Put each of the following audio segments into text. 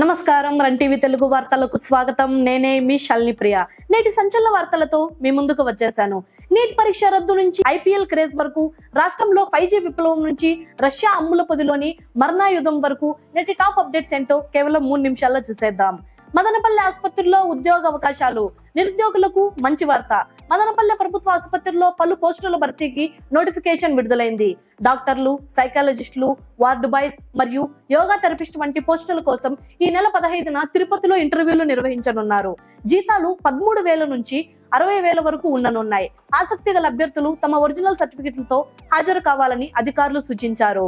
నమస్కారం run TV Telugu వార్తలకు స్వాగతం. నేనే మీ శాలిని ప్రియ. నేటి సంచలన వార్తలతో మీ ముందుకు వచ్చేసాను. నీట్ పరీక్ష రద్దు నుంచి ఐపీఎల్ క్రేజ్ వరకు, రాష్ట్రంలో 5G విప్లవం నుంచి రష్యా అమ్ముల పొదిలోని మరణాయుధం వరకు నేటి టాప్ అప్డేట్స్ ఏంటో కేవలం 3 నిమిషాల్లో చూసేద్దాం. మదనపల్లి ఆసుపత్రిలో ఉద్యోగ అవకాశాలు, నిరుద్యోగులకు మంచి వార్త. మదనపల్లి ప్రభుత్వ ఆసుపత్రిలో పలు పోస్టుల భర్తీకి నోటిఫికేషన్ విడుదలైంది. డాక్టర్లు, సైకాలజిస్టులు, వార్డు బాయ్స్ మరియు యోగా థెరపిస్ట్ వంటి పోస్టుల కోసం ఈ నెల 15న తిరుపతిలో ఇంటర్వ్యూలు నిర్వహించనున్నారు. జీతాలు 13,000 నుంచి 60,000 వరకు ఉండనున్నాయి. ఆసక్తి గల అభ్యర్థులు తమ ఒరిజినల్ సర్టిఫికెట్లతో హాజరు కావాలని అధికారులు సూచించారు.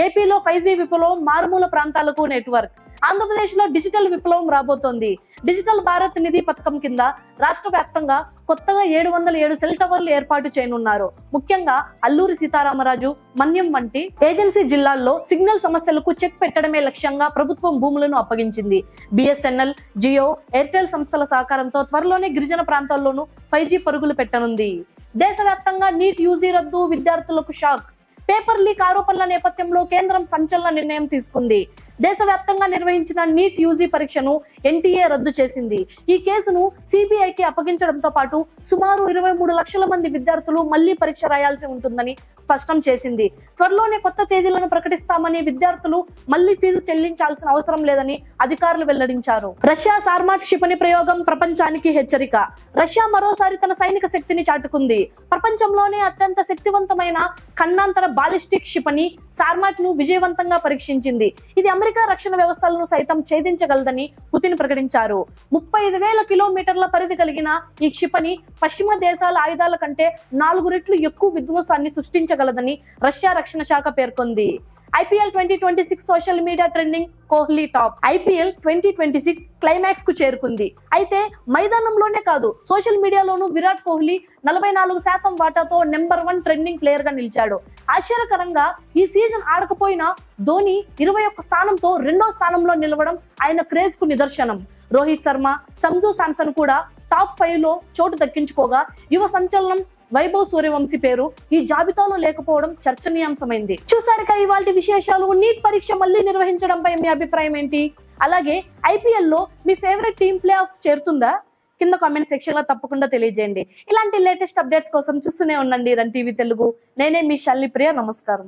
ఏపీలో 5G విప్లవం, మారుమూల ప్రాంతాలకు నెట్వర్క్. ఆంధ్రప్రదేశ్ లో డిజిటల్ విప్లవం రాబోతోంది. డిజిటల్ భారత్ నిధి పథకం కింద రాష్ట్ర వ్యాప్తంగా కొత్తగా 707 సెల్ టవర్లు ఏర్పాటు చేయనున్నారు. ముఖ్యంగా అల్లూరి సీతారామరాజు, మన్యం వంటి ఏజెన్సీ జిల్లాల్లో సిగ్నల్ సమస్యలకు చెక్ పెట్టడమే లక్ష్యంగా ప్రభుత్వం భూములను అప్పగించింది. బిఎస్ఎన్ఎల్, జియో, ఎయిర్టెల్ సంస్థల సహకారంతో త్వరలోనే గిరిజన ప్రాంతాల్లోనూ 5G పరుగులు పెట్టనుంది. దేశవ్యాప్తంగా నీట్ యూజీ రద్దు, విద్యార్థులకు షాక్. పేపర్ లీక్ ఆరోపణల నేపథ్యంలో కేంద్రం సంచలన నిర్ణయం తీసుకుంది. దేశవ్యాప్తంగా నిర్వహించిన నీట్ యూజీ పరీక్షను ఎన్టీఏ రద్దు చేసింది. ఈ కేసును సిబిఐకి అప్పగించడంతో పాటు సుమారు 23 లక్షల మంది విద్యార్థులు మళ్లీ పరీక్ష రాయాల్సి ఉంటుందని స్పష్టం చేసింది. త్వరలోనే కొత్త తేదీలను ప్రకటిస్తామని, విద్యార్థులు మళ్లీ ఫీజు చెల్లించాల్సిన అవసరం లేదని అధికారులు వెల్లడించారు. రష్యా సార్మాట్ క్షిపణి ప్రయోగం ప్రపంచానికి హెచ్చరిక. రష్యా మరోసారి తన సైనిక శక్తిని చాటుకుంది. ప్రపంచంలోనే అత్యంత శక్తివంతమైన ఖండాంతర బాలిస్టిక్ క్షిపణి సార్మాట్ ను విజయవంతంగా పరీక్షించింది. ఇది అమెరికా రక్షణ వ్యవస్థలను సైతం ఛేదించగలదని పుతిన్ ప్రకటించారు. 35,000 కిలోమీటర్ల పరిధి కలిగిన ఈ క్షిపణి పశ్చిమ దేశాల ఆయుధాల కంటే 4 రెట్లు ఎక్కువ విధ్వంసాన్ని సృష్టించగలదని రష్యా రక్షణ శాఖ పేర్కొంది. IPL 2026 social media trending, Kohli top. IPL 2026 climax కు చేరుకుంది. అయితే మైదానంలోనే కాదు, సోషల్ మీడియాలోనూ విరాట్ కోహ్లీ 44% వాటాతో నెంబర్ 1 ట్రెండింగ్ ప్లేయర్ గా నిలిచాడు. ఆశ్చర్యకరంగా ఈ సీజన్ ఆడకపోయినా ధోని 21 స్థానంతో 2వ స్థానంలో నిలవడం ఆయన క్రేజ్ కు నిదర్శనం. రోహిత్ శర్మ, సంజు శాంసన్ కూడా టాప్ 5 లో చోటు దక్కించుకోగా, యువ సంచలనం వైభవ్ సూర్యవంశీ పేరు ఈ జాబితాలో లేకపోవడం చర్చనీయాంశమైంది. చూసారుగా ఇవాల్టి విశేషాలు. నీట్ పరీక్ష మళ్ళీ నిర్వహించడంపై మీ అభిప్రాయం ఏంటి? అలాగే ఐపీఎల్ లో మీ ఫేవరెట్ టీమ్ ప్లే ఆఫ్ చేరుతుందా? కింద కామెంట్ సెక్షన్ లో తప్పకుండా తెలియజేయండి. ఇలాంటి లేటెస్ట్ అప్డేట్స్ కోసం చూస్తూనే ఉండండి రన్ టీవీ తెలుగు. నేనే మీ శాలిని ప్రియ. నమస్కారం.